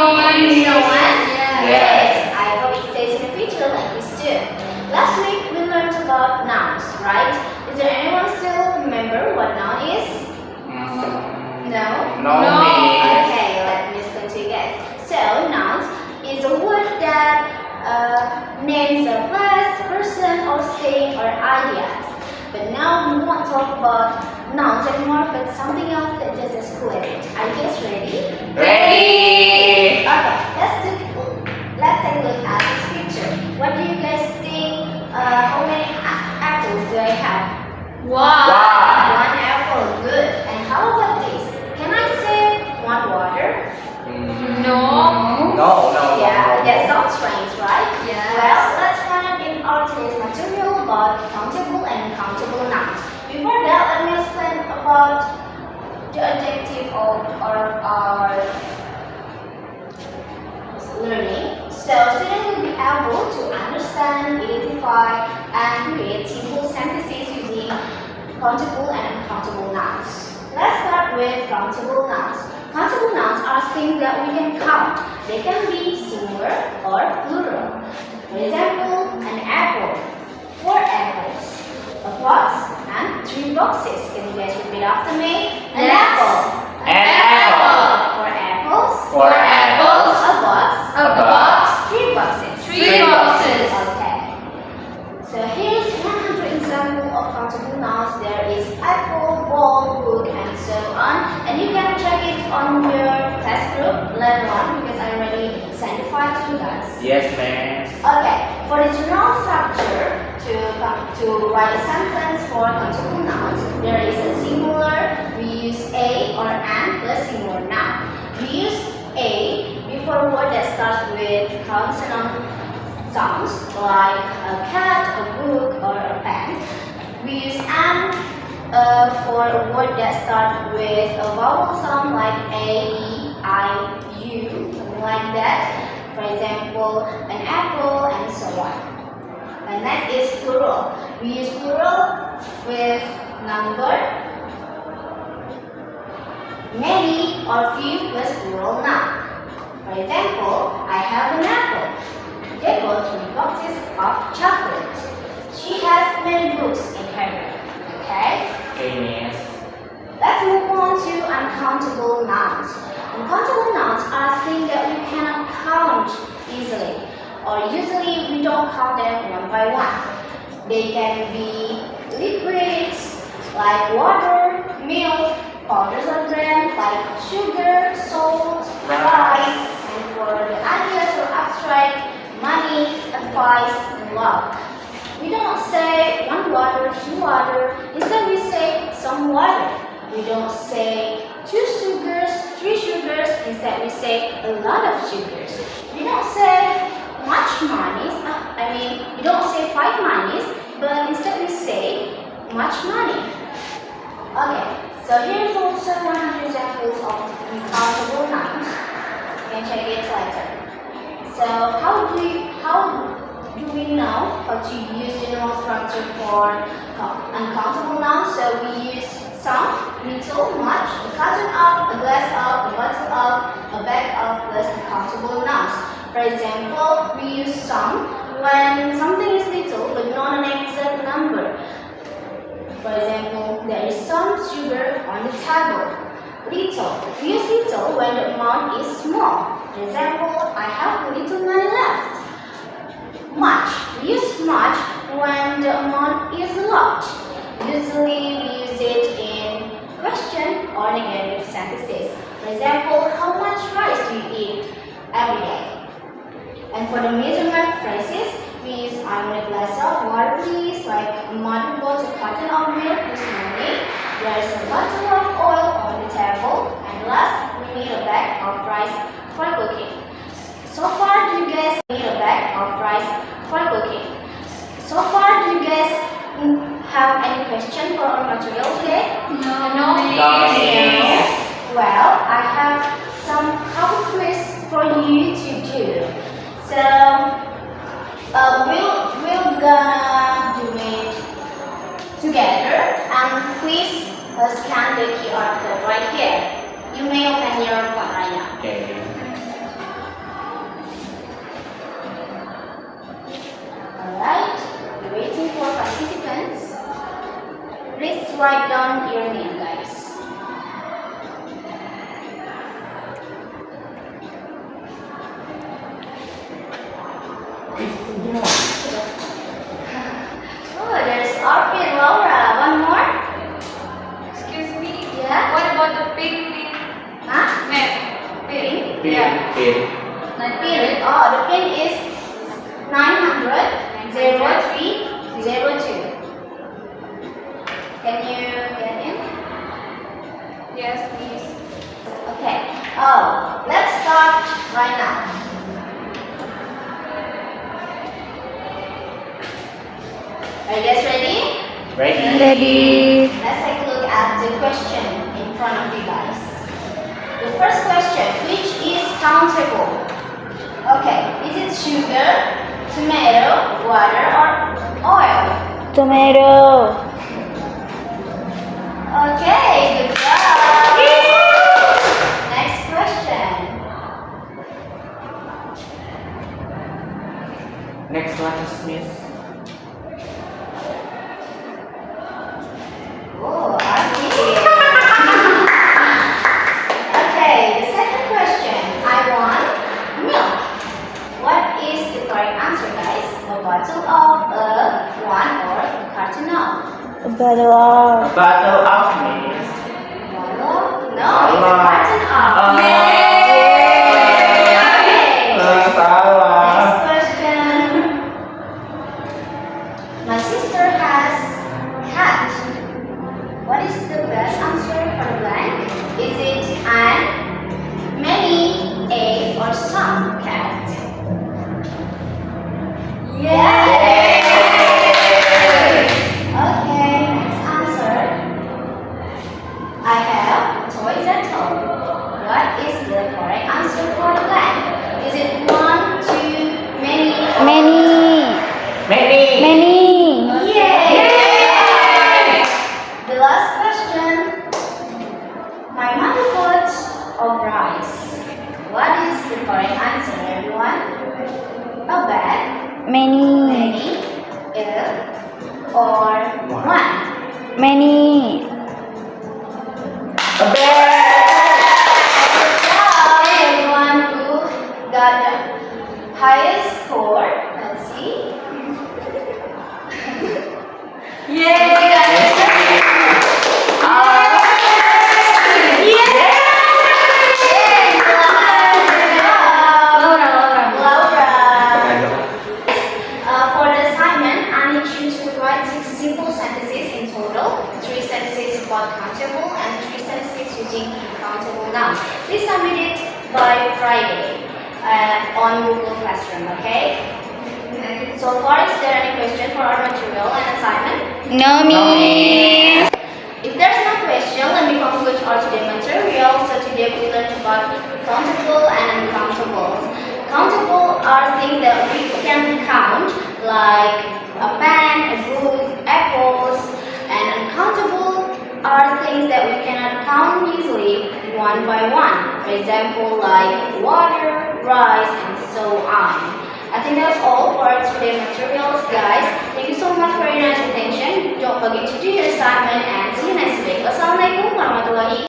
No one? Yes. I hope it stays in the future like this too. Last week we learned about nouns, right? Is there anyone still remember what noun is? No? No. Okay, let me explain to you guys. So, nouns is a word that names a place, person, or thing, or ideas. But now we won't talk about nouns anymore, but something else that just as cool as it. Are you guys ready? Ready. Okay, let's take a look at this picture. What do you guys think? How many apples do I have? Wow. One apple, good. And how about this? Can I say one water? No. Yeah, that sounds strange, right? Yes. Well, let's find in our today's material about countable and uncountable nouns. Before that, let me explain about the objective of our learning. So, students will be able to understand, identify, and create simple sentences using countable and uncountable nouns. Let's start with countable nouns. Countable nouns are things that we can count. They can be singular or plural. For example, an apple, 4 apples, a box, and 3 boxes. Can you guys repeat after me? An Yes. apple, An apple. 4 apples, 4 apples. a box, A box. 3 boxes. 3 boxes. Okay. So here's 100 examples of countable nouns. There is apple, ball, book, and so on. And you can check it on your class group later on because I already sent the file to you guys. Yes, ma'am. Okay. For the general structure to write a sentence for countable nouns, there is a singular. We use a or an plus singular noun. We use a before a word that starts with consonant sounds like a cat, a book, or a pen. We use an for a word that starts with a vowel sound like a, e, I, u, something like that. For example, an apple and so on. And next is plural. We use plural with number, many, or few plus plural noun. For example, I have an apple. There were 3 boxes of chocolate. She has many books in her room. Okay? Yes. Let's move on to uncountable nouns. Uncountable nouns are things that we cannot count easily, or usually we don't count them one by one. They can be liquids like water, milk, powders of bread like sugar, salt, rice, and for the ideas or abstract, money, advice, and love. We don't say 1 water, 2 water. Instead, we say some water. We don't say 2 sugars, 3 sugars. Instead, we say a lot of sugars. We don't say much money. We don't say 5 monies, but instead we say much money. Okay, so here's also 100 examples of uncountable nouns. You can check it later. So how do we know how to use general structure for uncountable nouns? So we use some, little, much, a carton of, a glass of, a bottle of, a bag of, plus uncountable nouns. For example, we use some when something is little but not an exact number. For example, there is some sugar on the table. Little. We use little when the amount is small. For example, I have little money left. Much. We use much when the amount is a lot. Usually we use it in question or negative sentences. For example, how much rice do you eat every day? And for the measurement phrases, we use I want a glass of water please, like mother bought a carton of milk this morning. There is a bottle of oil on the table. And last, we need a bag of rice for cooking. So far, do you guys need a bag of rice for cooking? So far, do you guys have any question for our material today? No. Well, I have some quiz for you to do. So, we're gonna do it together, and please scan the QR code right here. You may open your phone right now. Okay. write down your name, guys. Oh, there's Arpin, Laura. One more? Excuse me. Yeah? What about the pin? Huh? Map. Pin? Pin. Yeah. Pin. Pin. Oh, the pin is 900 0302. Can you get in? Yes, please. Okay. Oh, let's start right now. Are you guys ready? Ready. Let's take a look at the question in front of you guys. The first question, which is countable? Okay, is it sugar, tomato, water, or oil? Tomato. Okay, good job. Next question. Next one is Miss. Oh, Archie. Okay, the second question. I want milk. What is the correct answer, guys? A bottle of, one, or a carton of? A bottle of. Bottle of Miss. Bottle? No, it's a Salah. carton of. Ah. Okay. Salah. Next question. My sister has cat. What is the best answer for the blank? Is it an, many, a, or some cat? Yay! Okay, next answer. I have toys at home. What is the correct answer for the blank? Is it one, two, many, or Many. Many. Many. Yay! The last question. My mother bought of rice. What is the correct answer, everyone? A bag, Many. many, a, or one? Many. A bear. Good job, everyone who got the highest score. Let's see. Yes, for the assignment, I need you to write 6 simple sentences in total. 3 sentences about countable and 3 sentences using countable nouns. Please submit it by Friday on Google Classroom, okay? So far, is there any question for our material and assignment? No, Miss. If there's no question, let me conclude our today material. So today we learned about countable and uncountables. Countable are things that we can count, like a pen, a book, apples, and uncountable are things that we cannot count easily one by one. For example, like water, rice, and so on. I think that's all for our today materials, guys. Thank you so much for your nice attention. Don't forget to do your assignment and see you next week. Wassalamualaikum warahmatullahi